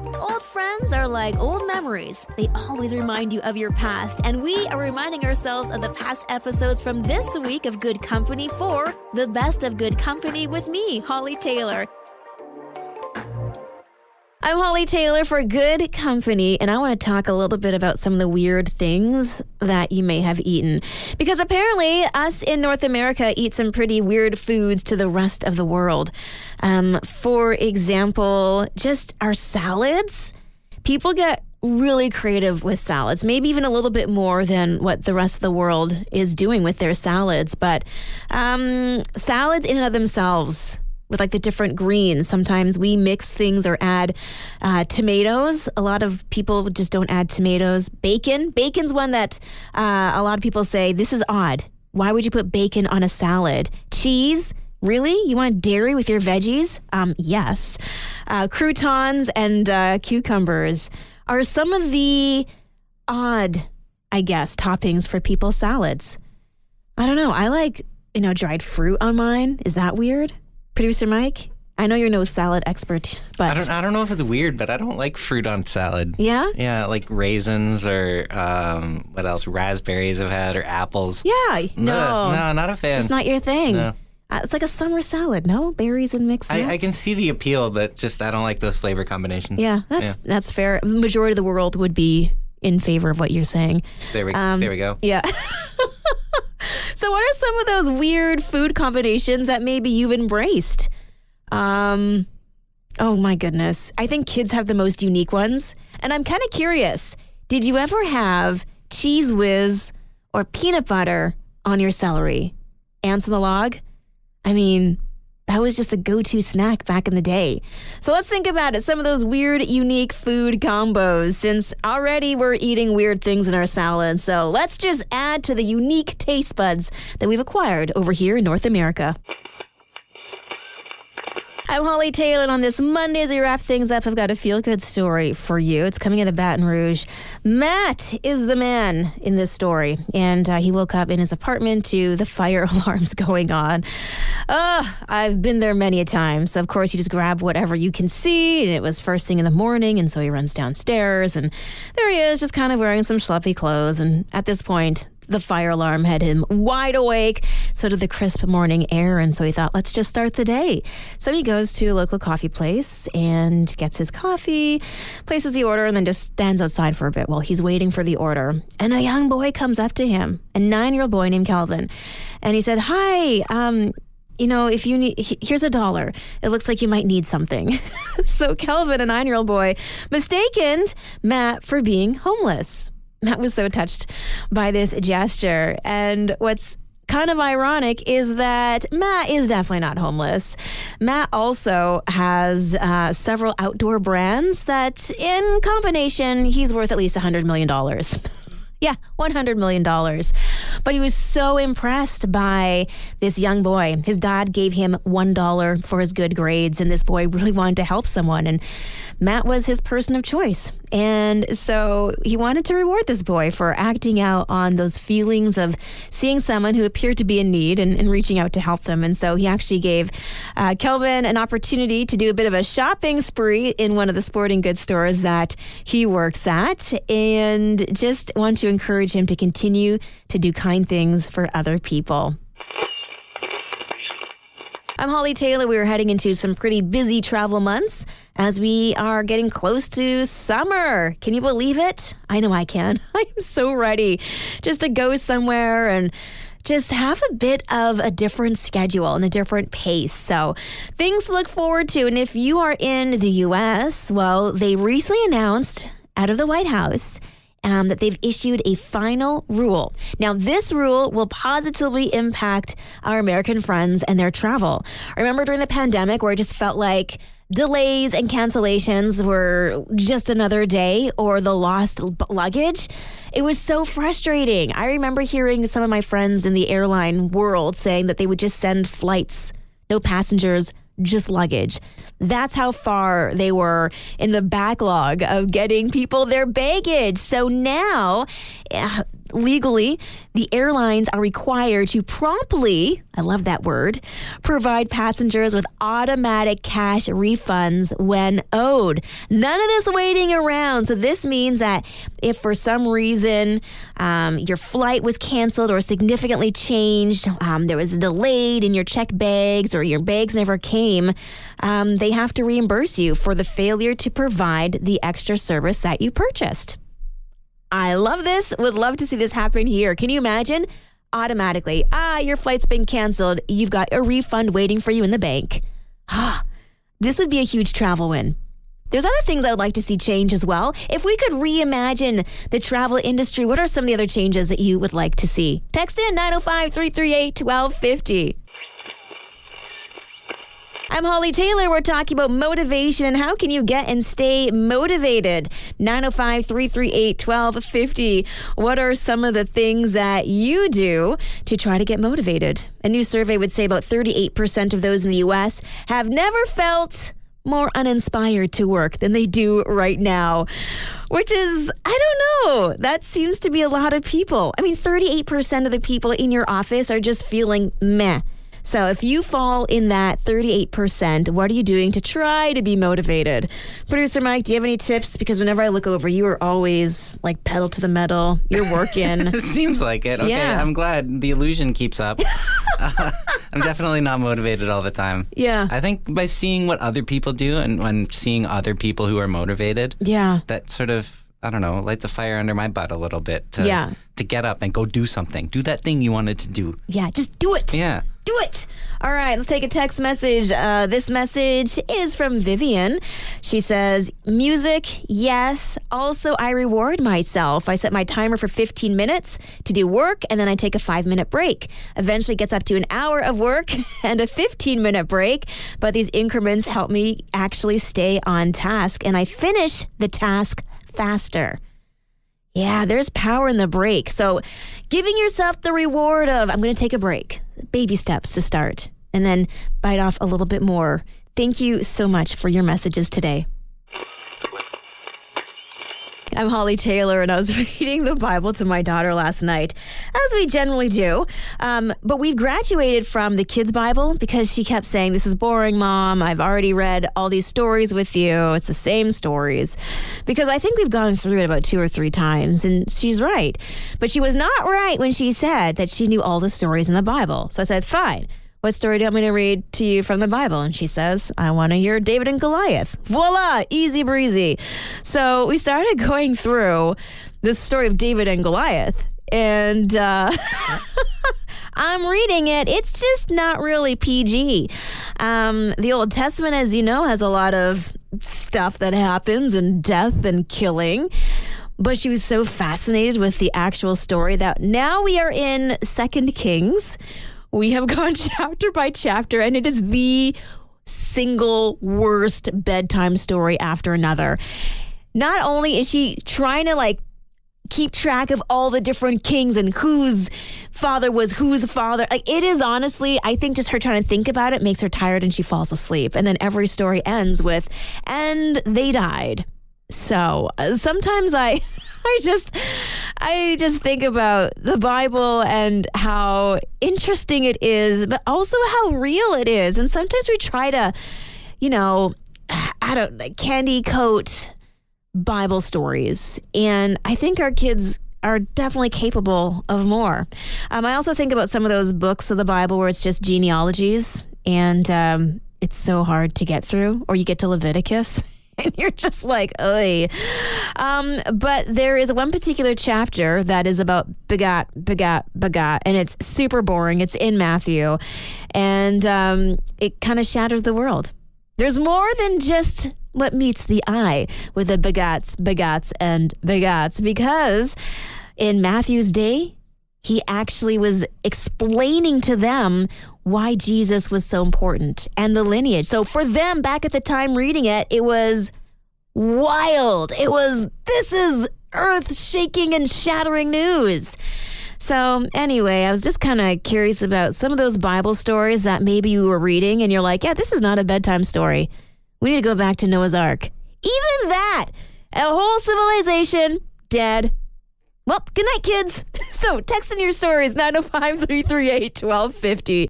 Old friends are like old memories. They always remind you of your past, and we are reminding ourselves of the past episodes from this week of Good Company for the Best of Good Company with me, Hollie Taylor. I'm Hollie Taylor for Good Company, and I want to talk a little bit about some of the weird things that you may have eaten. Because apparently, us in North America eat some pretty weird foods to the rest of the world. For example, just our salads. People get really creative with salads, maybe even a little bit more than what the rest of the world is doing with their salads. But salads in and of themselves, with like the different greens. Sometimes we mix things or add tomatoes. A lot of people just don't add tomatoes. Bacon. Bacon's one that a lot of people say, this is odd. Why would you put bacon on a salad? Cheese. Really? You want dairy with your veggies? Yes. Croutons and cucumbers are some of the odd, I guess, toppings for people's salads. I don't know. I like, dried fruit on mine. Is that weird? Producer Mike, I know you're no salad expert, but I don't know if it's weird, but I don't like fruit on salad. Yeah? Yeah, like raisins or what else? Raspberries I've had or apples. Yeah, no, not a fan. It's just not your thing. No. It's like a summer salad, no? Berries and mixed nuts. I can see the appeal, but just I don't like those flavor combinations. Yeah, that's fair. The majority of the world would be in favor of what you're saying. There we go. Yeah. So what are some of those weird food combinations that maybe you've embraced? Oh my goodness. I think kids have the most unique ones. And I'm kind of curious. Did you ever have Cheese Whiz or peanut butter on your celery? Ants on the log? I mean, that was just a go-to snack back in the day. So let's think about it. Some of those weird, unique food combos, since already we're eating weird things in our salad. So let's just add to the unique taste buds that we've acquired over here in North America. I'm Hollie Taylor, and on this Monday, as we wrap things up, I've got a feel-good story for you. It's coming out of Baton Rouge. Matt is the man in this story, and he woke up in his apartment to the fire alarms going on. I've been there many a time, so of course you just grab whatever you can see, and it was first thing in the morning, and so he runs downstairs, and there he is, just kind of wearing some schleppy clothes, and at this point, the fire alarm had him wide awake. So did the crisp morning air. And so he thought, let's just start the day. So he goes to a local coffee place and gets his coffee, places the order, and then just stands outside for a bit while he's waiting for the order. And a young boy comes up to him, a 9-year-old boy named Kelvin. And he said, hi, if you need, here's $1. It looks like you might need something. So Kelvin, a 9-year-old boy, mistaken Matt for being homeless. Matt was so touched by this gesture. And what's kind of ironic is that Matt is definitely not homeless. Matt also has several outdoor brands that in combination, he's worth at least $100 million. Yeah, $100 million. But he was so impressed by this young boy. His dad gave him $1 for his good grades, and this boy really wanted to help someone. And Matt was his person of choice. And so he wanted to reward this boy for acting out on those feelings of seeing someone who appeared to be in need and reaching out to help them. And so he actually gave Kelvin an opportunity to do a bit of a shopping spree in one of the sporting goods stores that he works at, and just want to encourage him to continue to do kind things for other people. I'm Hollie Taylor. We are heading into some pretty busy travel months as we are getting close to summer. Can you believe it? I know I can. I'm so ready just to go somewhere and just have a bit of a different schedule and a different pace. So things to look forward to. And if you are in the U.S., well, they recently announced out of the White House that they've issued a final rule. Now, this rule will positively impact our American friends and their travel. I remember during the pandemic where it just felt like delays and cancellations were just another day, or the lost luggage. It was so frustrating. I remember hearing some of my friends in the airline world saying that they would just send flights, no passengers, just luggage. That's how far they were in the backlog of getting people their baggage. So now legally, the airlines are required to promptly, I love that word, provide passengers with automatic cash refunds when owed. None of this waiting around. So this means that if for some reason your flight was canceled or significantly changed, there was a delayed in your check bags or your bags never came, they have to reimburse you for the failure to provide the extra service that you purchased. I love this. Would love to see this happen here. Can you imagine? Automatically, your flight's been canceled. You've got a refund waiting for you in the bank. This would be a huge travel win. There's other things I would like to see change as well. If we could reimagine the travel industry, what are some of the other changes that you would like to see? Text in 905-338-1250. I'm Hollie Taylor. We're talking about motivation and how can you get and stay motivated. 905-338-1250. What are some of the things that you do to try to get motivated? A new survey would say about 38% of those in the U.S. have never felt more uninspired to work than they do right now, which is, I don't know, that seems to be a lot of people. I mean, 38% of the people in your office are just feeling meh. So if you fall in that 38%, what are you doing to try to be motivated? Producer Mike, do you have any tips? Because whenever I look over, you are always like pedal to the metal. You're working. Seems like it. Okay, Yeah. I'm glad the illusion keeps up. I'm definitely not motivated all the time. Yeah. I think by seeing what other people do and when seeing other people who are motivated, Yeah. that sort of, I don't know, lights a fire under my butt a little bit to get up and go do something. Do that thing you wanted to do. Yeah, just do it. Yeah. Do it. All right, let's take a text message. This message is from Vivian. She says, music, yes. Also, I reward myself. I set my timer for 15 minutes to do work, and then I take a 5-minute break. Eventually gets up to an hour of work and a 15-minute break. But these increments help me actually stay on task, and I finish the task faster. Yeah, there's power in the break. So giving yourself the reward of, I'm going to take a break, baby steps to start, and then bite off a little bit more. Thank you so much for your messages today. I'm Hollie Taylor, and I was reading the Bible to my daughter last night, as we generally do. But we've graduated from the kids' Bible because she kept saying, this is boring, Mom. I've already read all these stories with you. It's the same stories. Because I think we've gone through it about 2 or 3 times, and she's right. But she was not right when she said that she knew all the stories in the Bible. So I said, fine. What story do you want me to read to you from the Bible? And she says, I want to hear David and Goliath. Voila, easy breezy. So we started going through the story of David and Goliath. And I'm reading it. It's just not really PG. The Old Testament, as you know, has a lot of stuff that happens and death and killing. But she was so fascinated with the actual story that now we are in 2 Kings. We have gone chapter by chapter, and it is the single worst bedtime story after another. Not only is she trying to keep track of all the different kings and whose father was whose father. It is honestly, I think just her trying to think about it makes her tired and she falls asleep. And then every story ends with, and they died. So sometimes I just think about the Bible and how interesting it is, but also how real it is. And sometimes we try to, candy coat Bible stories. And I think our kids are definitely capable of more. I also think about some of those books of the Bible where it's just genealogies and it's so hard to get through, or you get to Leviticus. And you're just like, oy. But there is one particular chapter that is about begat, and it's super boring. It's in Matthew, and it kind of shatters the world. There's more than just what meets the eye with the begats, and begats, because in Matthew's day, he actually was explaining to them why Jesus was so important and the lineage. So for them back at the time reading it, it was wild. This is earth-shaking and shattering news. So anyway, I was just kind of curious about some of those Bible stories that maybe you were reading and you're like, yeah, this is not a bedtime story. We need to go back to Noah's Ark. Even that, a whole civilization dead. Well, good night, kids. So text in your stories, 905-338-1250.